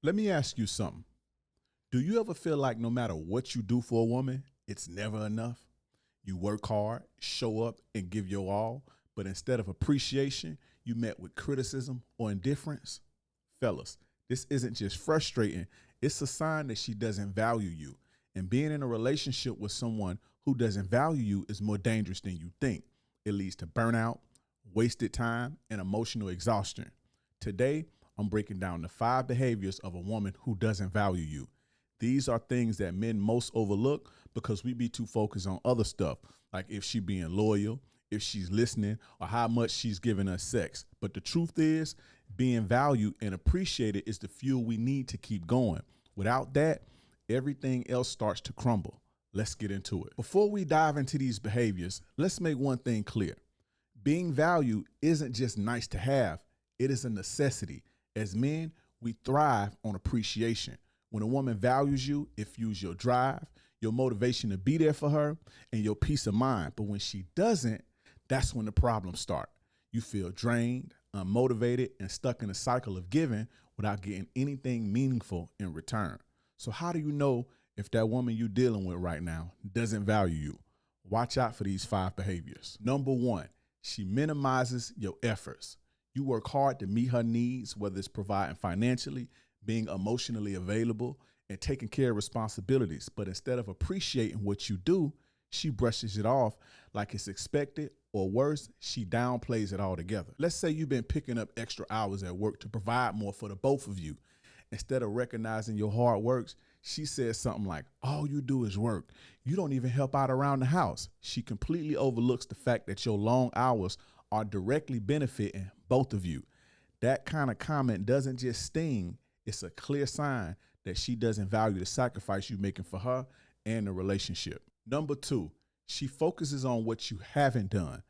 Let me ask you something. Do you ever feel like no matter what you do for a woman, it's never enough? You work hard, show up, and give your all, but instead of appreciation, you met with criticism or indifference? Fellas, this isn't just frustrating, it's a sign that she doesn't value you. And being in a relationship with someone who doesn't value you is more dangerous than you think. It leads to burnout, wasted time, and emotional exhaustion. Today, I'm breaking down the 5 behaviors of a woman who doesn't value you. These are things that men most overlook because we be too focused on other stuff, like if she being loyal, if she's listening, or how much she's giving us sex. But the truth is, being valued and appreciated is the fuel we need to keep going. Without that, everything else starts to crumble. Let's get into it. Before we dive into these behaviors, let's make one thing clear. Being valued isn't just nice to have, it is a necessity. As men, we thrive on appreciation. When a woman values you, it fuels your drive, your motivation to be there for her, and your peace of mind. But when she doesn't, that's when the problems start. You feel drained, unmotivated, and stuck in a cycle of giving without getting anything meaningful in return. So how do you know if that woman you're dealing with right now doesn't value you? Watch out for these 5 behaviors. Number 1, she minimizes your efforts. You work hard to meet her needs, whether it's providing financially, being emotionally available, and taking care of responsibilities. But instead of appreciating what you do, she brushes it off like it's expected, or worse, she downplays it altogether. Let's say you've been picking up extra hours at work to provide more for the both of you. Instead of recognizing your hard works, she says something like, all you do is work. You don't even help out around the house. She completely overlooks the fact that your long hours are directly benefiting both of you. That kind of comment doesn't just sting, it's a clear sign that she doesn't value the sacrifice you're making for her and the relationship. Number 2, she focuses on what you haven't done.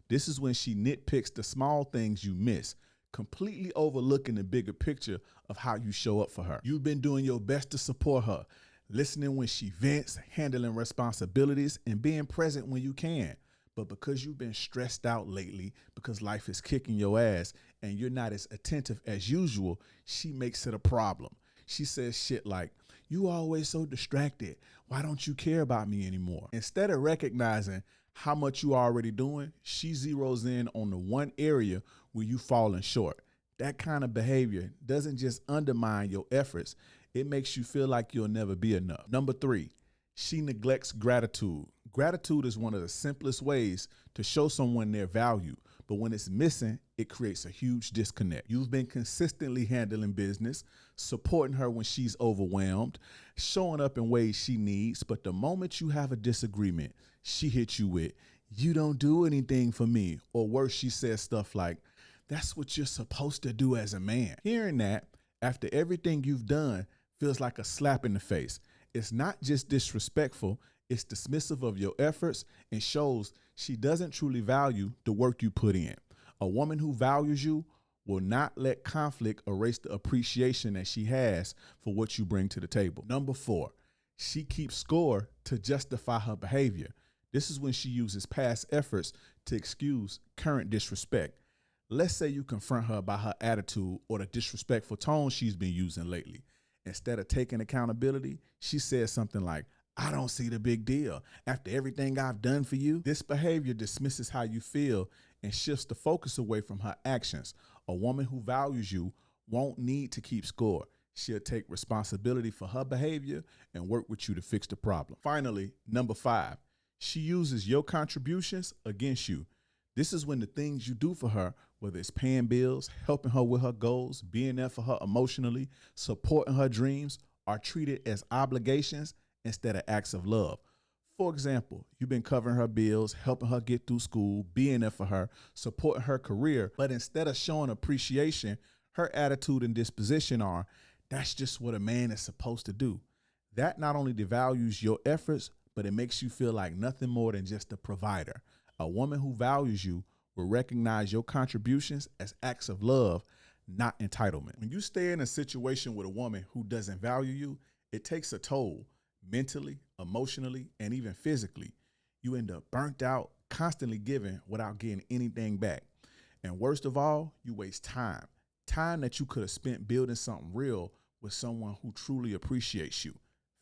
This is when she nitpicks the small things you miss, completely overlooking the bigger picture of how you show up for her. You've been doing your best to support her, listening when she vents, handling responsibilities, and being present when you can. But because you've been stressed out lately, because life is kicking your ass and you're not as attentive as usual, she makes it a problem. She says shit like, you always so distracted. Why don't you care about me anymore? Instead of recognizing how much you are already doing, she zeroes in on the one area where you falling short. That kind of behavior doesn't just undermine your efforts, it makes you feel like you'll never be enough. Number 3, she neglects gratitude. Gratitude is one of the simplest ways to show someone their value, but when it's missing, it creates a huge disconnect. You've been consistently handling business, supporting her when she's overwhelmed, showing up in ways she needs, but the moment you have a disagreement, she hits you with, you don't do anything for me, or worse, she says stuff like, that's what you're supposed to do as a man. Hearing that, after everything you've done, feels like a slap in the face. It's not just disrespectful, it's dismissive of your efforts and shows she doesn't truly value the work you put in. A woman who values you will not let conflict erase the appreciation that she has for what you bring to the table. Number 4, she keeps score to justify her behavior. This is when she uses past efforts to excuse current disrespect. Let's say you confront her about her attitude or the disrespectful tone she's been using lately. Instead of taking accountability, she says something like, I don't see the big deal. After everything I've done for you, this behavior dismisses how you feel and shifts the focus away from her actions. A woman who values you won't need to keep score. She'll take responsibility for her behavior and work with you to fix the problem. Finally, number 5, she uses your contributions against you. This is when the things you do for her, whether it's paying bills, helping her with her goals, being there for her emotionally, supporting her dreams, are treated as obligations instead of acts of love. For example, you've been covering her bills, helping her get through school, being there for her, supporting her career, but instead of showing appreciation, her attitude and disposition are, that's just what a man is supposed to do. That not only devalues your efforts, but it makes you feel like nothing more than just a provider. A woman who values you will recognize your contributions as acts of love, not entitlement. When you stay in a situation with a woman who doesn't value you, it takes a toll. Mentally, emotionally, and even physically. You end up burnt out, constantly giving without getting anything back. And worst of all, you waste time. Time that you could have spent building something real with someone who truly appreciates you.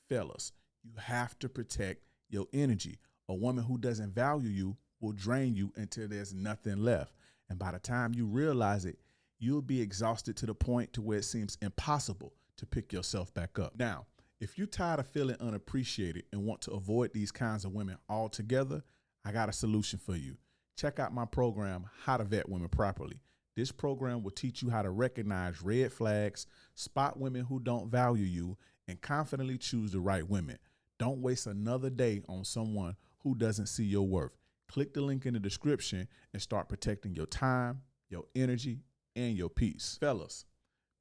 Fellas, you have to protect your energy. A woman who doesn't value you will drain you until there's nothing left. And by the time you realize it, you'll be exhausted to the point to where it seems impossible to pick yourself back up. Now, if you're tired of feeling unappreciated and want to avoid these kinds of women altogether, I got a solution for you. Check out my program, How to Vet Women Properly. This program will teach you how to recognize red flags, spot women who don't value you, and confidently choose the right women. Don't waste another day on someone who doesn't see your worth. Click the link in the description and start protecting your time, your energy, and your peace. Fellas,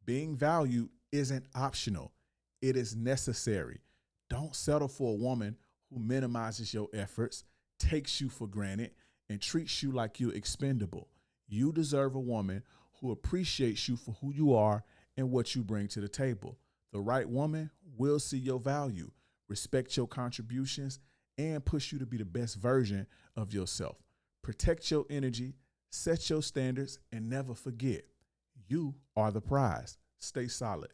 being valued isn't optional. It is necessary. Don't settle for a woman who minimizes your efforts, takes you for granted, and treats you like you're expendable. You deserve a woman who appreciates you for who you are and what you bring to the table. The right woman will see your value, respect your contributions, and push you to be the best version of yourself. Protect your energy, set your standards, and never forget, you are the prize. Stay solid.